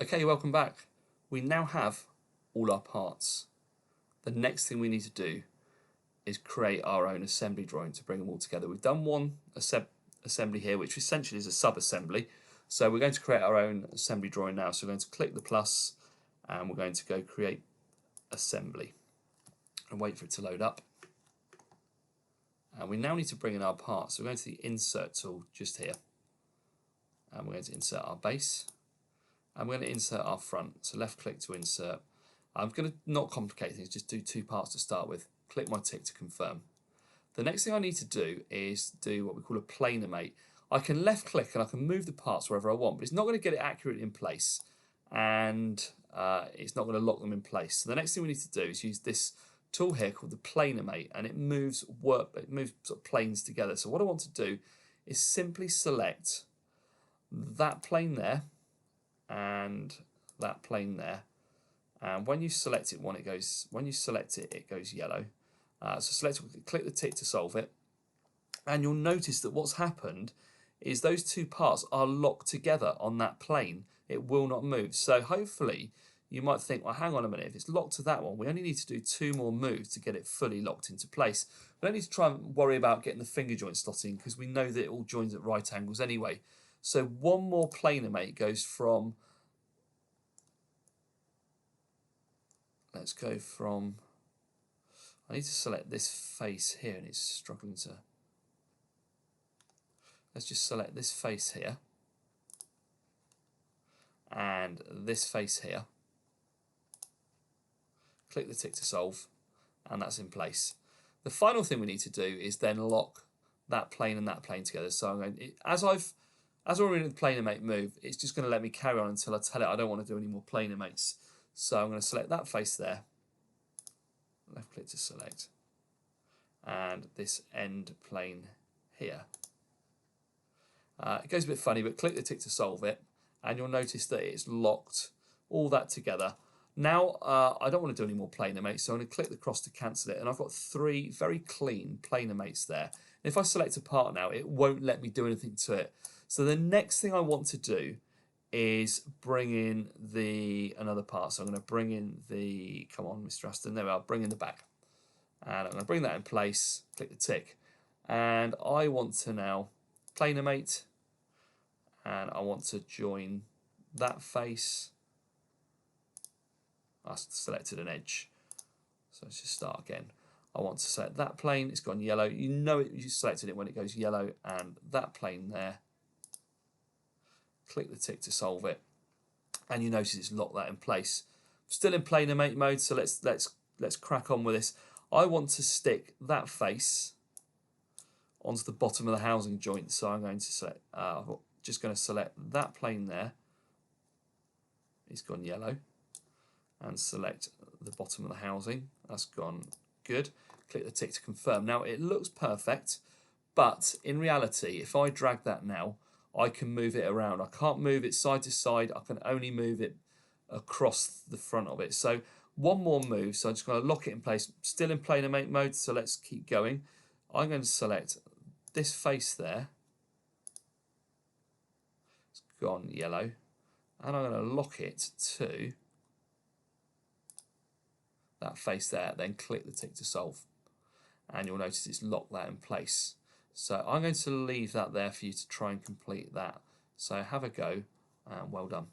Okay, welcome back. We now have all our parts. The next thing we need to do is create our own assembly drawing to bring them all together. We've done one assembly here, which essentially is a sub-assembly. So we're going to create our own assembly drawing now. So we're going to click the plus and we're going to go create assembly and wait for it to load up. And we now need to bring in our parts. So we're going to the insert tool just here. And we're going to insert our base. And we're going to insert our front. So left click to insert. I'm going to not complicate things, just do two parts to start with. Click my tick to confirm. The next thing I need to do is do what we call a planar mate. I can left click and I can move the parts wherever I want, but it's not going to get it accurate in place, and it's not going to lock them in place. So the next thing we need to do is use this tool here called the planar mate, and it moves sort of planes together. So what I want to do is simply select that plane there and that plane there. And when you select it, it goes yellow. So click the tick to solve it, and you'll notice that what's happened is those two parts are locked together on that plane. It will not move. So hopefully you might think, well, hang on a minute, if it's locked to that one, we only need to do two more moves to get it fully locked into place. We don't need to try and worry about getting the finger joint slotting because we know that it all joins at right angles anyway. So one more planar mate goes from, let's go from, I need to select this face here and it's struggling to, let's just select this face here and this face here. Click the tick to solve, and that's in place. The final thing we need to do is then lock that plane and that plane together. So I'm going, as we're in the planar mate move, it's just going to let me carry on until I tell it I don't want to do any more planar mates. So I'm going to select that face there, left click to select, and this end plane here. It goes a bit funny, but click the tick to solve it, and you'll notice that it's locked all that together. Now I don't want to do any more planar mates, so I'm going to click the cross to cancel it, and I've got three very clean planar mates there. And if I select a part now, it won't let me do anything to it. So the next thing I want to do is bring in another part. So I'm going to bring in come on, Mr. Aston, there we are, bring in the back. And I'm going to bring that in place, click the tick. And I want to now planar mate, and I want to join that face. I selected an edge. So let's just start again. I want to select that plane, it's gone yellow. You know it, you selected it when it goes yellow, and that plane there. Click the tick to solve it, and you notice it's locked that in place. Still in planar mate mode, so let's crack on with this. I want to stick that face onto the bottom of the housing joint, so I'm going to select, just going to select that plane there. It's gone yellow, and select the bottom of the housing. That's gone good. Click the tick to confirm. Now it looks perfect, but in reality, if I drag that now, I can move it around. I can't move it side to side. I can only move it across the front of it. So one more move. So I'm just going to lock it in place. Still in planar mate mode, so let's keep going. I'm going to select this face there. It's gone yellow. And I'm going to lock it to that face there. Then click the tick to solve. And you'll notice it's locked that in place. So I'm going to leave that there for you to try and complete that. So have a go, and well done.